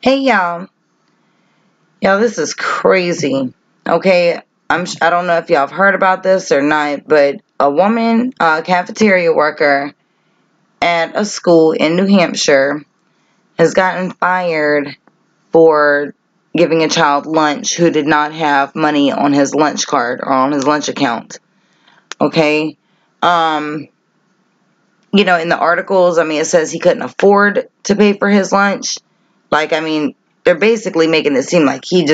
Hey y'all, this is crazy. Okay, I don't know if y'all have heard about this or not, but a woman, a cafeteria worker at a school in New Hampshire, has gotten fired for giving a child lunch who did not have money on his lunch card or on his lunch account. Okay, um, in the articles, it says he couldn't afford to pay for his lunch. They're basically making it seem like he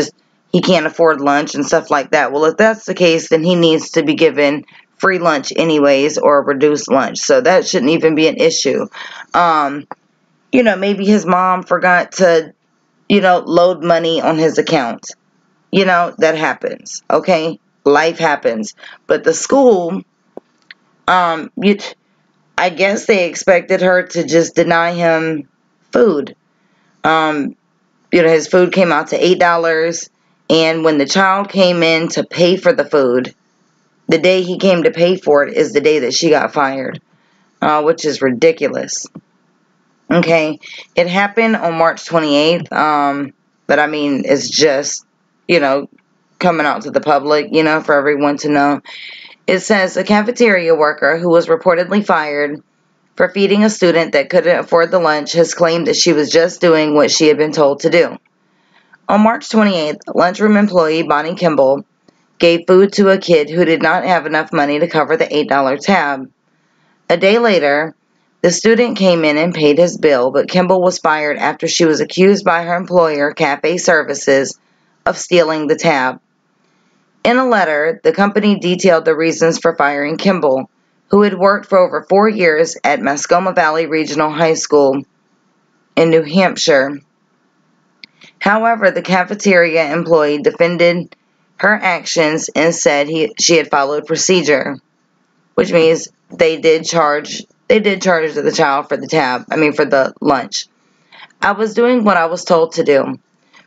can't afford lunch and stuff like that. Well, if that's the case, then he needs to be given free lunch anyways or reduced lunch. So that shouldn't even be an issue. Maybe his mom forgot to, load money on his account. That happens. Okay? Life happens. But the school, I guess they expected her to just deny him food. His food came out to $8, and when the child came in to pay for the food, the day he came to pay for it is the day that she got fired, which is ridiculous. Okay, it happened on March 28th, but it's just, coming out to the public, for everyone to know. It says a cafeteria worker who was reportedly fired for feeding a student that couldn't afford the lunch has claimed that she was just doing what she had been told to do. On March 28th, lunchroom employee Bonnie Kimball gave food to a kid who did not have enough money to cover the $8 tab. A day later, the student came in and paid his bill, but Kimball was fired after she was accused by her employer, Cafe Services, of stealing the tab. In a letter, the company detailed the reasons for firing Kimball, who had worked for over 4 years at Mascoma Valley Regional High School in New Hampshire. However, the cafeteria employee defended her actions and said she had followed procedure, which means they did charge the child for for the lunch. I was doing what I was told to do.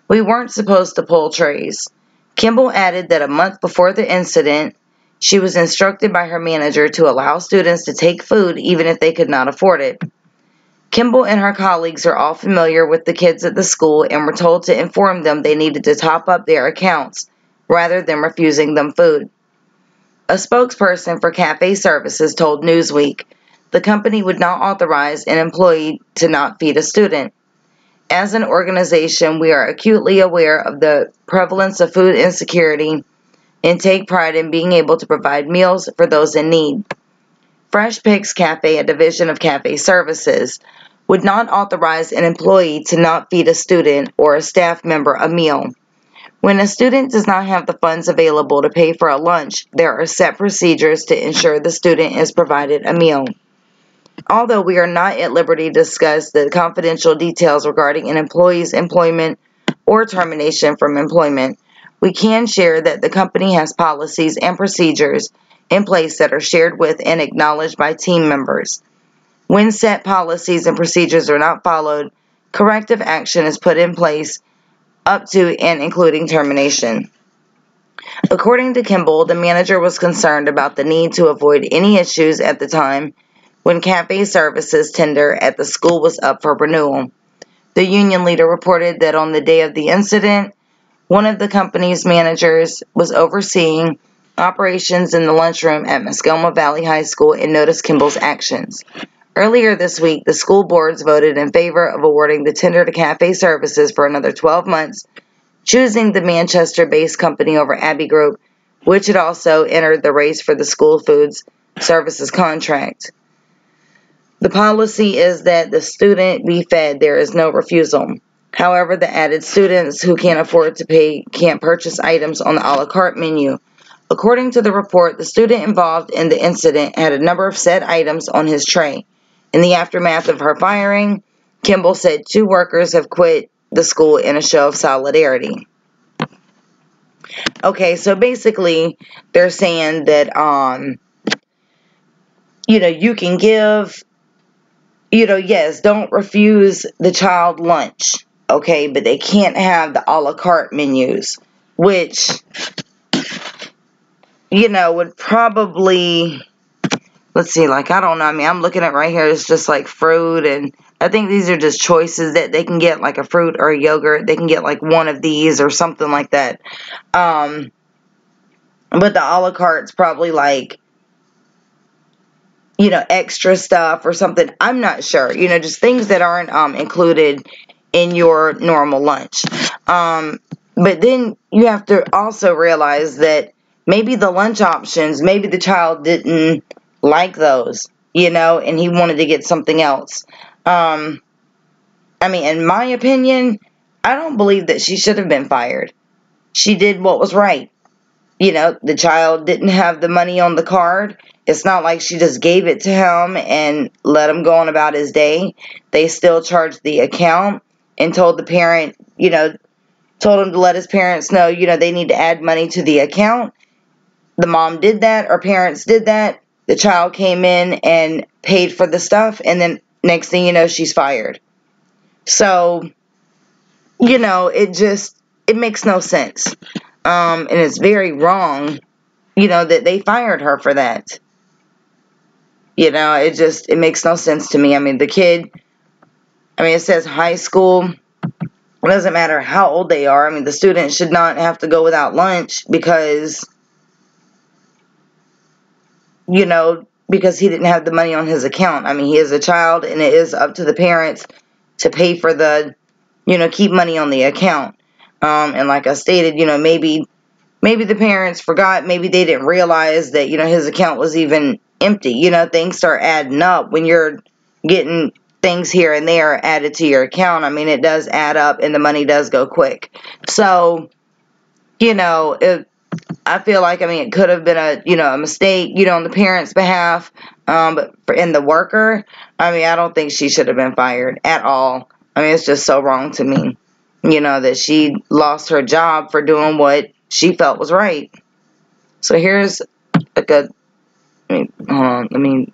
We weren't supposed to pull trays. Kimball added that a month before the incident, she was instructed by her manager to allow students to take food even if they could not afford it. Kimball and her colleagues are all familiar with the kids at the school and were told to inform them they needed to top up their accounts rather than refusing them food. A spokesperson for Cafe Services told Newsweek the company would not authorize an employee to not feed a student. As an organization, we are acutely aware of the prevalence of food insecurity and take pride in being able to provide meals for those in need. Fresh Picks Cafe, a division of Cafe Services, would not authorize an employee to not feed a student or a staff member a meal. When a student does not have the funds available to pay for a lunch, there are set procedures to ensure the student is provided a meal. Although we are not at liberty to discuss the confidential details regarding an employee's employment or termination from employment, we can share that the company has policies and procedures in place that are shared with and acknowledged by team members. When set policies and procedures are not followed, corrective action is put in place up to and including termination. According to Kimball, the manager was concerned about the need to avoid any issues at the time when Cafe Services tender at the school was up for renewal. The union leader reported that on the day of the incident, one of the company's managers was overseeing operations in the lunchroom at Mascoma Valley High School and noticed Kimball's actions. Earlier this week, the school boards voted in favor of awarding the tender to Cafe Services for another 12 months, choosing the Manchester-based company over Abbey Group, which had also entered the race for the school foods services contract. The policy is that the student be fed. There is no refusal. However, the added students who can't afford to pay can't purchase items on the a la carte menu. According to the report, the student involved in the incident had a number of said items on his tray. In the aftermath of her firing, Kimball said 2 workers have quit the school in a show of solidarity. Okay, so basically they're saying that you can give, yes, don't refuse the child lunch, okay, but they can't have the a la carte menus, which would probably let's see, like, I don't know. I mean, I'm looking at right here. It's just like fruit, and I think these are just choices that they can get, like a fruit or a yogurt. They can get like one of these or something like that. But the a la carte's probably like, extra stuff or something. I'm not sure. Just things that aren't included in your normal lunch. But then you have to also realize that maybe the lunch options, maybe the child didn't like those, and he wanted to get something else. I mean, in my opinion, I don't believe that she should have been fired. She did what was right. The child didn't have the money on the card. It's not like she just gave it to him and let him go on about his day. They still charged the account and told the parent, told him to let his parents know, they need to add money to the account. The mom did that, or parents did that. The child came in and paid for the stuff, and then next thing you know, she's fired. So, it makes no sense. And it's very wrong, that they fired her for that. It makes no sense to me. I mean, the kid, it says high school. It doesn't matter how old they are. I mean, the student should not have to go without lunch because he didn't have the money on his account. I mean, he is a child, and it is up to the parents to pay for the, keep money on the account. And like I stated, maybe the parents forgot, maybe they didn't realize that, his account was even empty. Things start adding up when you're getting things here and there added to your account. I mean, it does add up, and the money does go quick. So, I feel like, it could have been a mistake, on the parents' behalf, but in the worker, I don't think she should have been fired at all. It's just so wrong to me, that she lost her job for doing what she felt was right. So here's a good, hold on, let me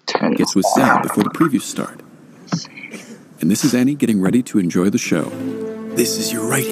turn this gets with Zab before the previews start. And this is Annie getting ready to enjoy the show. This is your right.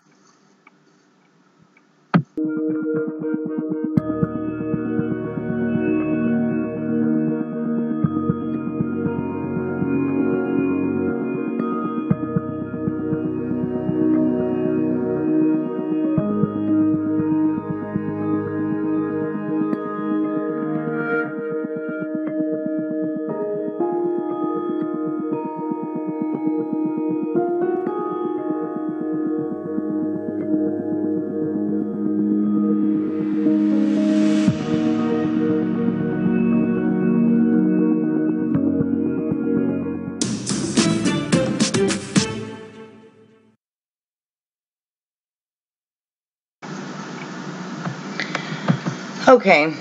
Okay,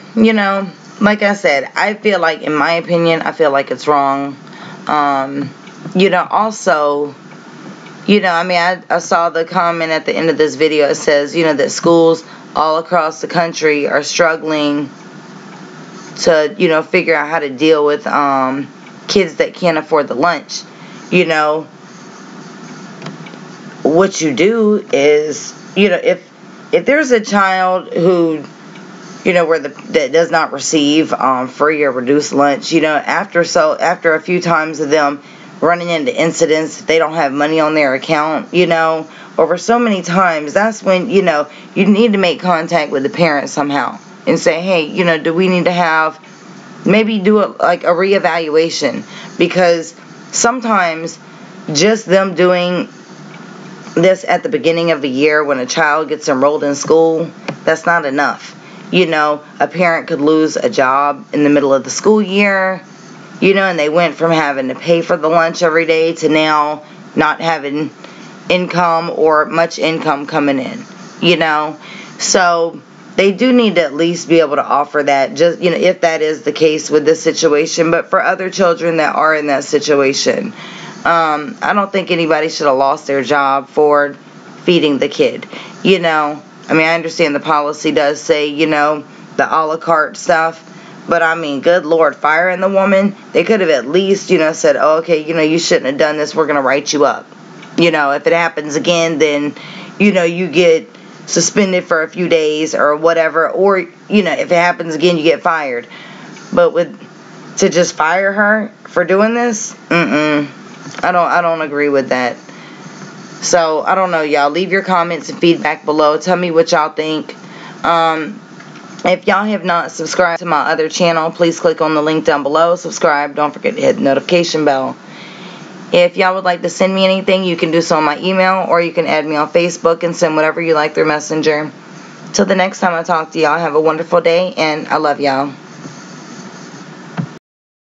like I said, I feel like, in my opinion, I feel like it's wrong. Also, I saw the comment at the end of this video. It says, that schools all across the country are struggling to, figure out how to deal with kids that can't afford the lunch. What you do is, if there's a child who, that does not receive free or reduced lunch, after a few times of them running into incidents that they don't have money on their account, over so many times, that's when, you need to make contact with the parents somehow and say, hey, do we need to have, maybe do a reevaluation, because sometimes just them doing this at the beginning of the year when a child gets enrolled in school, that's not enough. A parent could lose a job in the middle of the school year, and they went from having to pay for the lunch every day to now not having income or much income coming in, So they do need to at least be able to offer that, just, if that is the case with this situation. But for other children that are in that situation, I don't think anybody should have lost their job for feeding the kid, I understand the policy does say, the a la carte stuff, but good Lord, firing the woman, they could have at least, said, oh, okay, you shouldn't have done this, we're going to write you up. If it happens again, then, you get suspended for a few days or whatever, or, if it happens again, you get fired. But with to just fire her for doing this? I don't agree with that. So, I don't know, y'all. Leave your comments and feedback below. Tell me what y'all think. If y'all have not subscribed to my other channel, please click on the link down below. Subscribe. Don't forget to hit the notification bell. If y'all would like to send me anything, you can do so on my email, or you can add me on Facebook and send whatever you like through Messenger. Till the next time I talk to y'all, have a wonderful day, and I love y'all.